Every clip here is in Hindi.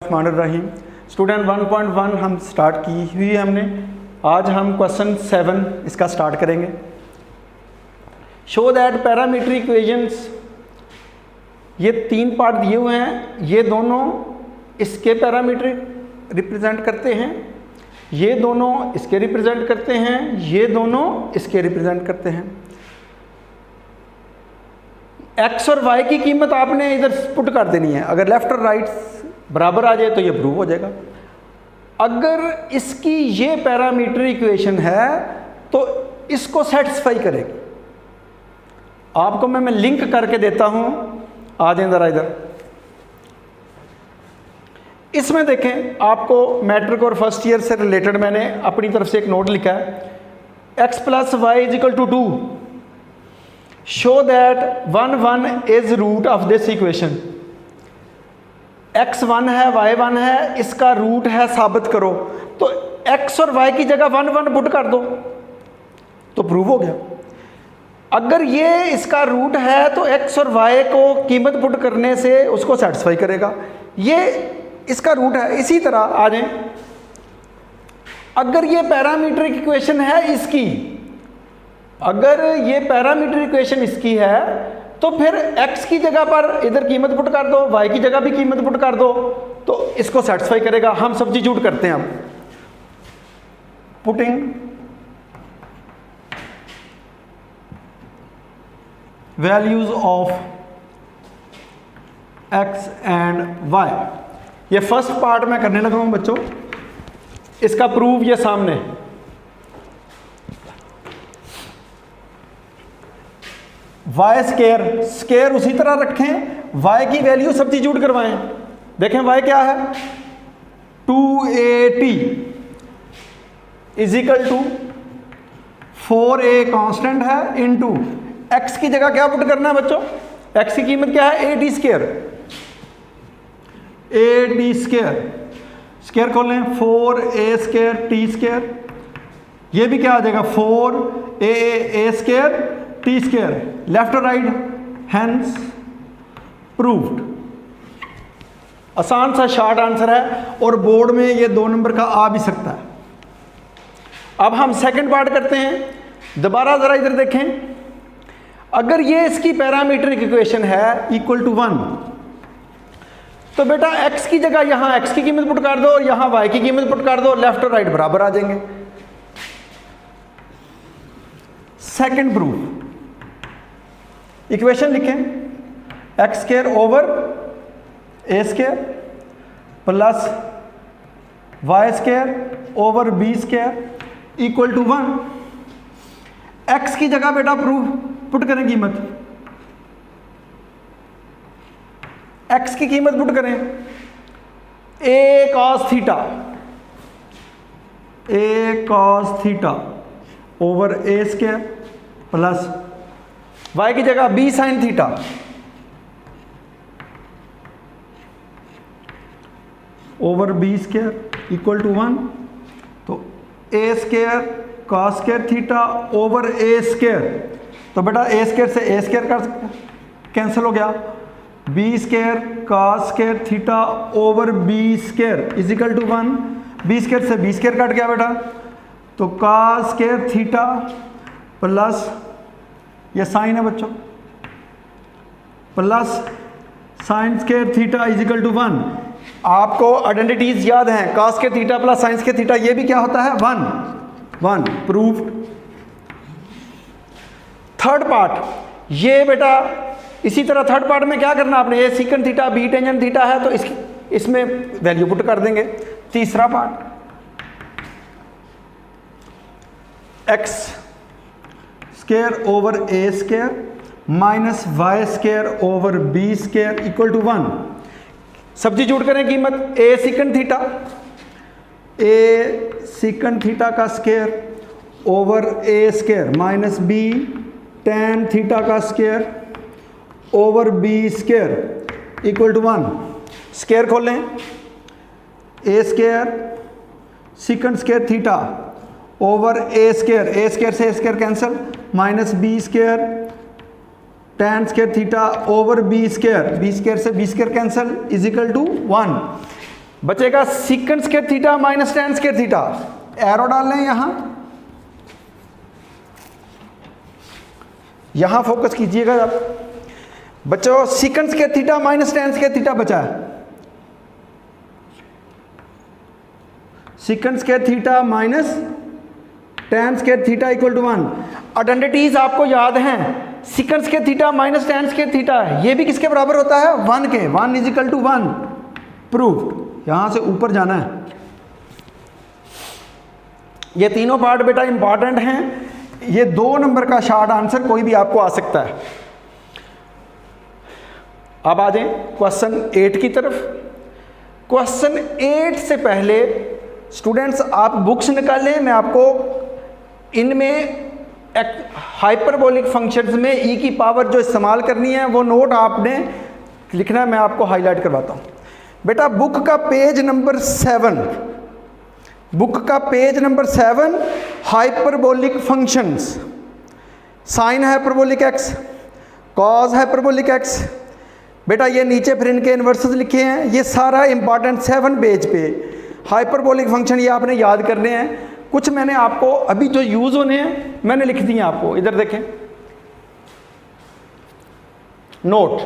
रहीम स्टूडेंट 1.1 हम स्टार्ट की हुई है हमने। आज हम क्वेश्चन 7 इसका स्टार्ट करेंगे। शो दैट पैरामीट्रिक इक्वेशंस, ये 3 पार्ट दिए हुए हैं, ये दोनों इसके पैरामीट्रिक रिप्रेजेंट करते हैं, ये दोनों इसके रिप्रेजेंट करते हैं, ये दोनों इसके रिप्रेजेंट करते हैं। एक्स और वाई की कीमत आपने इधर पुट कर देनी है। अगर लेफ्ट और राइट बराबर आ जाए तो ये प्रूव हो जाएगा। अगर इसकी ये पैरामीट्रिक इक्वेशन है तो इसको सेटिस्फाई करेगी। आपको मैं लिंक करके देता हूं, आ जाए जरा इधर। इसमें देखें, आपको मैट्रिक और फर्स्ट ईयर से रिलेटेड मैंने अपनी तरफ से एक नोट लिखा है। x plus y is equal to 2, show that 1 1 is root of this equation. x 1 है, y 1 है, इसका रूट है, साबित करो। तो x और y की जगह 1 1 पुट कर दो तो प्रूव हो गया। अगर ये इसका रूट है तो x और y को कीमत पुट करने से उसको सेटिस्फाई करेगा। ये इसका रूट है। इसी तरह आ जाए, अगर ये पैरामीट्रिक इक्वेशन है इसकी, अगर ये पैरामीट्रिक इक्वेशन इसकी है तो फिर x की जगह पर इधर कीमत पुट कर दो, y की जगह भी कीमत पुट कर दो तो इसको सेटिस्फाई करेगा। हम सब्स्टिट्यूट करते हैं। हम putting values of x and y, ये फर्स्ट पार्ट में करने लगा हूं बच्चों। इसका प्रूफ ये सामने। y स्केयर, स्केयर उसी तरह रखें, y की वैल्यू सब्स्टिट्यूट करवाएं। देखें y क्या है, 2at is equal to 4a constant है इनटू x की जगह क्या पुट करना है बच्चों, x की कीमत क्या है, ad square. ad square, square खोलें, 4a स्केयर t स्केयर, ये भी क्या आ जाएगा 4a square T square, left और राइट, हैंस प्रूव्ड। आसान सा शॉर्ट आंसर है और बोर्ड में ये 2 नंबर का आ भी सकता है। अब हम सेकंड पार्ट करते हैं। दोबारा जरा इधर देखें, अगर ये इसकी पैरामीट्रिक इक्वेशन है इक्वल टू 1 तो बेटा x की जगह यहां x की कीमत पुट कर दो और यहां y की कीमत पुट कर दो, लेफ्ट और राइट बराबर आ जाएंगे। सेकंड प्रूफ, इक्वेशन लिखें, x square over a square plus y square over b square equal to 1। x की जगह बेटा प्रूफ पुट करें कीमत, x की कीमत पुट करें, a cos theta, a cos theta over a square plus y की जगह b sine theta over b square equal to 1। तो a square cos square theta over a square, तो बेटा a स्केयर से a स्केयर कर कैंसिल हो गया, b square cos square theta over b square is equal to 1। b square से b स्केयर कट गया बेटा, तो cos स्केयर थीटा प्लस ये साइन है बच्चों, plus sine square theta is equal to 1। आपको आइडेंटिटीज याद हैं, cos square theta plus sine square theta, ये भी क्या होता है 1 प्रूव्ड। थर्ड पार्ट, ये बेटा इसी तरह थर्ड पार्ट में क्या करना आपने, ये secant theta b tangent theta है तो इसमें वैल्यू पुट कर देंगे। तीसरा part, x square over a square minus y square over b square equal to 1। Substitute करें कीमत, a secant theta, a secant theta का square over a square minus b tan theta का square over b square equal to 1। Square खोलें, a square secant square theta over a square से a square cancel, minus b square tan square theta over b square से b square cancel is equal to 1। बचेगा secant square theta minus tan square theta. Arrow डाल लें यहां फोकस कीजिएगा आप बच्चों। Secant square theta minus tan square theta बचा है। Secant square theta minus tan square theta equal to 1। Identities आपको याद हैं, secant square theta minus tan square theta है, ये भी किसके बराबर होता है 1 के। 1 इज इक्वल टू 1 प्रूव्ड। यहां से ऊपर जाना है। ये तीनों पार्ट बेटा इंपॉर्टेंट हैं। ये 2 नंबर का शॉर्ट आंसर कोई भी आपको आ सकता है। अब आ जाए क्वेश्चन 8 की तरफ। क्वेश्चन 8 से पहले स्टूडेंट्स आप बुक्स निकालें, मैं आपको इनमें हाइपरबोलिक फंक्शंस में ई की पावर जो इस्तेमाल करनी है वो नोट आपने लिखना है, मैं आपको हाईलाइट करवाता हूँ। बेटा बुक का पेज नंबर 7, बुक का page number 7 hyperbolic functions, sine hyperbolic x, cos hyperbolic x. बेटा ये नीचे फिर इनके इन्वर्सेस लिखे हैं, ये सारा इंपॉर्टेंट 7 पेज पे हाइपरबोलिक फंक्शन ये आपने याद करने हैं। कुछ मैंने आपको अभी जो यूज होने हैं मैंने लिख दिए आपको, इधर देखें note.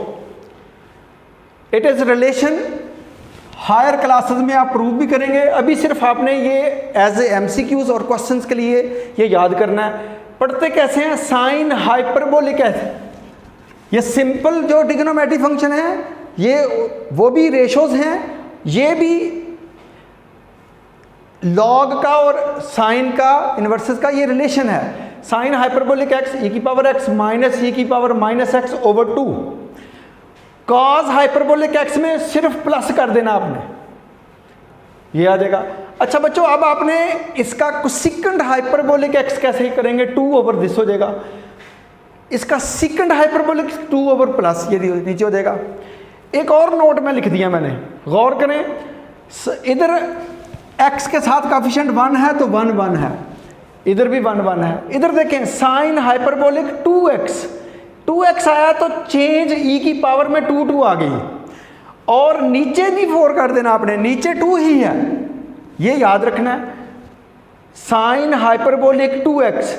It is relation, higher classes में आप प्रूव भी करेंगे, अभी सिर्फ आपने ये एज ए एमसीक्यूज और क्वेश्चंस के लिए ये याद करना है। पढ़ते कैसे हैं, साइन हाइपरबोलिक है, ये सिंपल जो ट्रिग्नोमेट्री फंक्शन है, ये वो भी रेशोज हैं, ये भी लॉग का और साइन का इन्वर्सेस का ये रिलेशन है। साइन हाइपरबोलिक एक्स ई की पावर एक्स माइनस ई की power minus x over 2। Cos hyperbolic x में सिर्फ प्लस कर देना आपने, ये आ जाएगा। अच्छा बच्चों अब आपने इसका कोसेकेंट हाइपरबोलिक एक्स कैसे ही करेंगे, 2 ओवर दिस हो जाएगा। इसका सेकंड हाइपरबोलिक 2 ओवर प्लस ये नीचे हो जाएगा। एक और नोट में लिख दिया मैंने, गौर करें। इधर x के साथ कोएफिशिएंट 1 है तो 1 1 है, इधर भी 1 1 है। इधर देखें साइन हाइपरबोलिक 2x आया तो चेंज e की पावर में 2 2 आ गई, और नीचे भी 4 कर देना आपने, नीचे 2 ही है, ये याद रखना है। साइन हाइपरबोलिक 2x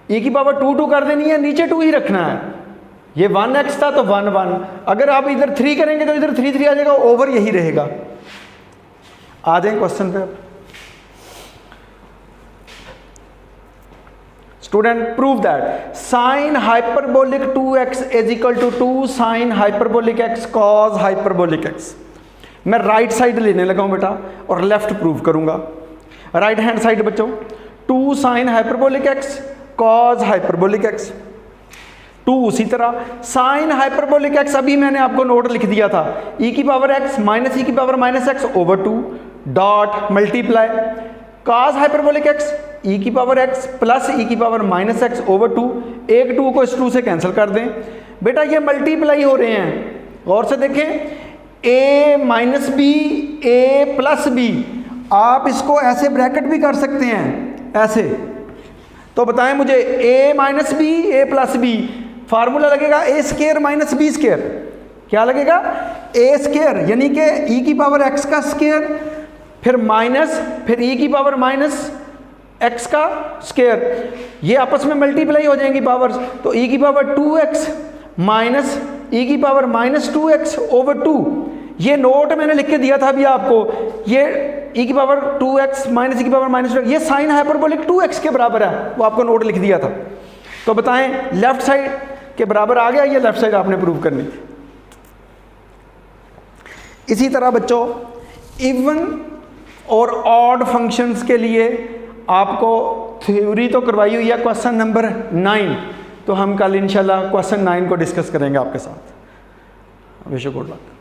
e की पावर 2 2 कर देनी है, नीचे 2 ही रखना है। ये 1x था तो 1 1, अगर आप इधर 3 करेंगे तो इधर 3 3 आ जाएगा, ओवर यही रहेगा। आ जाएं क्वेश्चन पे। Student prove that sine hyperbolic 2x is equal to 2 sine hyperbolic x cos hyperbolic x। मैं राइट साइड लेने लगा हूं बेटा और लेफ्ट प्रूव करूंगा। राइट हैंड साइड बच्चों 2 sine hyperbolic x cos hyperbolic x। 2 उसी तरह साइन हाइपरबोलिक x, अभी मैंने आपको नोट लिख दिया था, e की पावर x माइनस e की power minus x over 2 dot multiply cos hyperbolic x e की पावर x प्लस e की पावर माइनस x ओवर 2। एक 2 को इस 2 से कैंसिल कर दें। बेटा ये मल्टीप्लाई हो रहे हैं, गौर से देखें, a minus b a plus b. आप इसको ऐसे ब्रैकेट भी कर सकते हैं ऐसे। तो बताएं मुझे a minus b a plus b, formula लगेगा a square minus b square. क्या लगेगा, a स्क्वायर यानी कि e की पावर x का स्क्वायर, फिर माइनस, फिर e की पावर माइनस x का स्क्वायर, ये आपस में मल्टीप्लाई हो जाएंगी पावर्स। तो e की पावर 2x माइनस e की पावर माइनस 2x ओवर 2। ये नोट मैंने लिख के दिया था अभी आपको, ये e की पावर 2x माइनस e की पावर माइनस 2x, ये साइन हाइपरबोलिक 2x के बराबर है, वो आपको नोट लिख दिया था। तो बताएं लेफ्ट साइड के बराबर आ गया, ये लेफ्ट साइड आपने प्रूव करनी। इसी तरह बच्चों इवन और ऑड फंक्शंस के लिए आपको थ्योरी तो करवाई हुई है क्वेश्चन नंबर 9, तो हम कल इंशाल्लाह क्वेश्चन 9 को डिस्कस करेंगे आपके साथ। Wish you good luck.